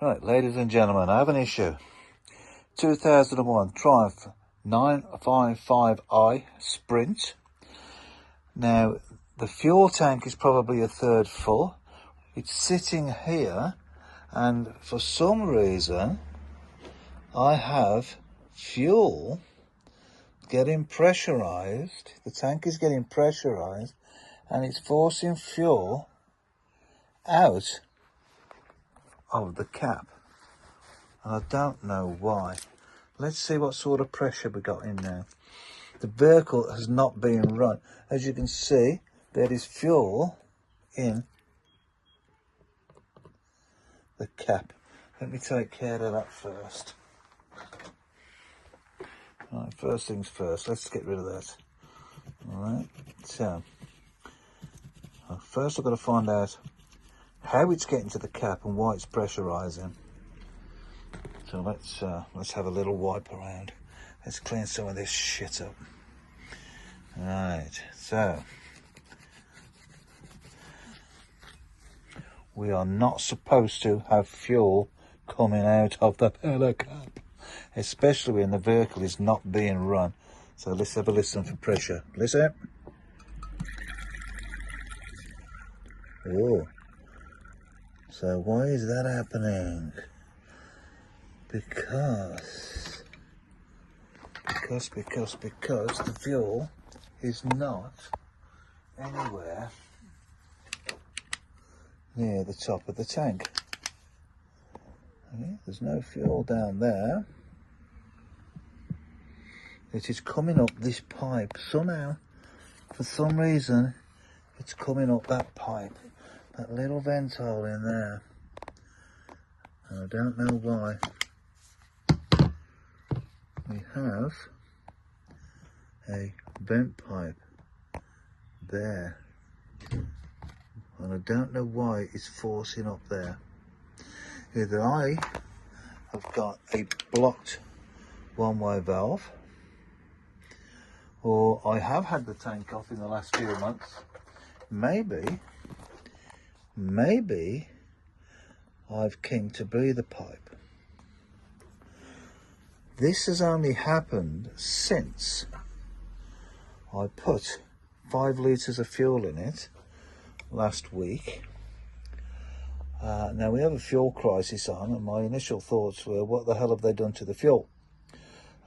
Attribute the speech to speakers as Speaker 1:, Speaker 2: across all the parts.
Speaker 1: Right, ladies and gentlemen, I have an issue. 2001 Triumph 955i Sprint. Now, the fuel tank is probably a third full. It's sitting here, and for some reason, I have fuel getting pressurized. The tank is getting pressurized, and it's forcing fuel out of the cap. And I don't know why. Let's see what sort of pressure we got in now. The vehicle has not been run. As you can see, there is fuel in the cap. Let me take care of that first. Right, first things first, let's get rid of that. Alright, so first I've got to find out how it's getting to the cap and why it's pressurizing. So let's have a little wipe around. Let's clean some of this shit up. Right, so we are not supposed to have fuel coming out of the pillar cap, especially when the vehicle is not being run. So let's have a listen for pressure. Listen. Oh, so why is that happening? Because the fuel is not anywhere near the top of the tank. Okay, there's no fuel down there. It is coming up this pipe somehow. For some reason, it's coming up that pipe, that little vent hole in there. And I don't know why. We have a vent pipe there, and I don't know why it's forcing up there. Either I have got a blocked one-way valve, or I have had the tank off in the last few months. Maybe I've kinked a breather pipe. This has only happened since I put 5 litres of fuel in it last week. Now we have a fuel crisis on, and my initial thoughts were, what the hell have they done to the fuel?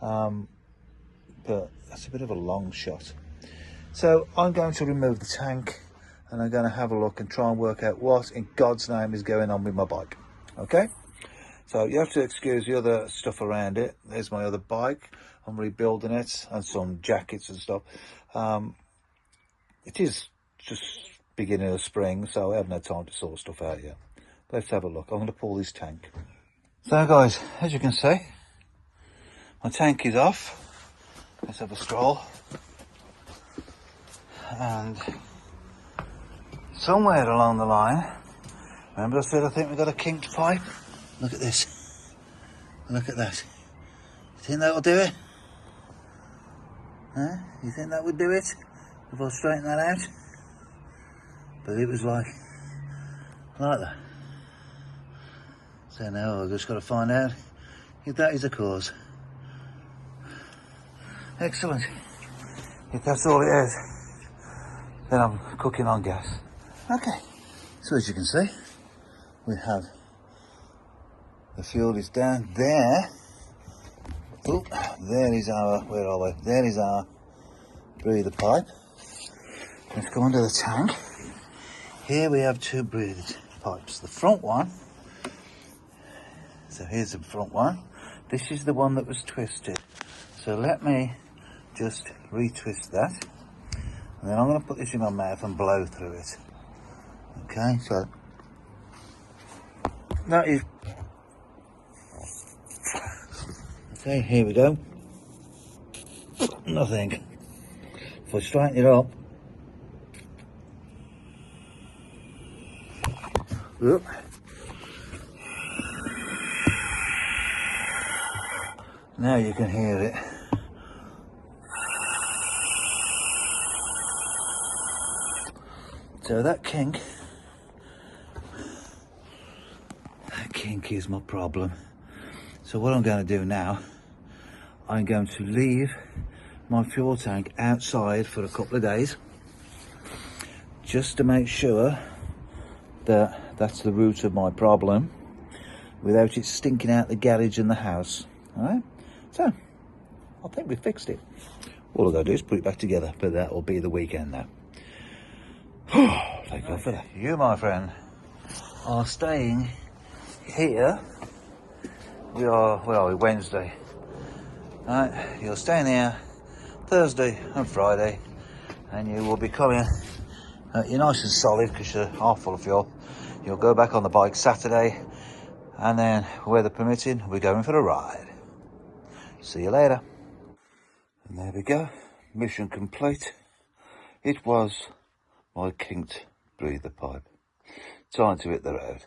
Speaker 1: But that's a bit of a long shot. So I'm going to remove the tank, and I'm going to have a look and try and work out what in God's name is going on with my bike. Okay? So you have to excuse the other stuff around it. There's my other bike. I'm rebuilding it, and some jackets and stuff. It is just beginning of spring, so I haven't had time to sort stuff out yet. Let's have a look. I'm going to pull this tank. So guys, as you can see, my tank is off. Let's have a stroll. And somewhere along the line, remember I said I think we've got a kinked pipe? Look at this. Look at that. You think that'll do it? Huh? You think that would do it? If I straighten that out? But it was like that. So now I've just got to find out if that is the cause. Excellent. If that's all it is, then I'm cooking on gas. Okay. So as you can see, we have the fuel is down there. Oh, there is our, where are we? There is our breather pipe. Let's go under the tank. Here we have 2 breather pipes. The front one, so here's the front one. This is the one that was twisted. So let me just retwist that. And then I'm going to put this in my mouth and blow through it. Okay, so that is. Okay, here we go. Nothing. If I straighten it up. Oop. Now you can hear it. So that kink tank is my problem. So what I'm going to do now, I'm going to leave my fuel tank outside for a couple of days, just to make sure that that's the root of my problem, without it stinking out the garage and the house. All right, so I think we fixed it. All I've got to do is put it back together, but that will be the weekend now. Thank God for that. You, my friend, are staying here. Where are we? Wednesday. Right, you're staying here Thursday and Friday, and you will be coming. You're nice and solid because you're half full of fuel. You'll go back on the bike Saturday, and then, weather permitting, we're going for a ride. See you later. And there we go. Mission complete. It was my kinked breather pipe. Time to hit the road.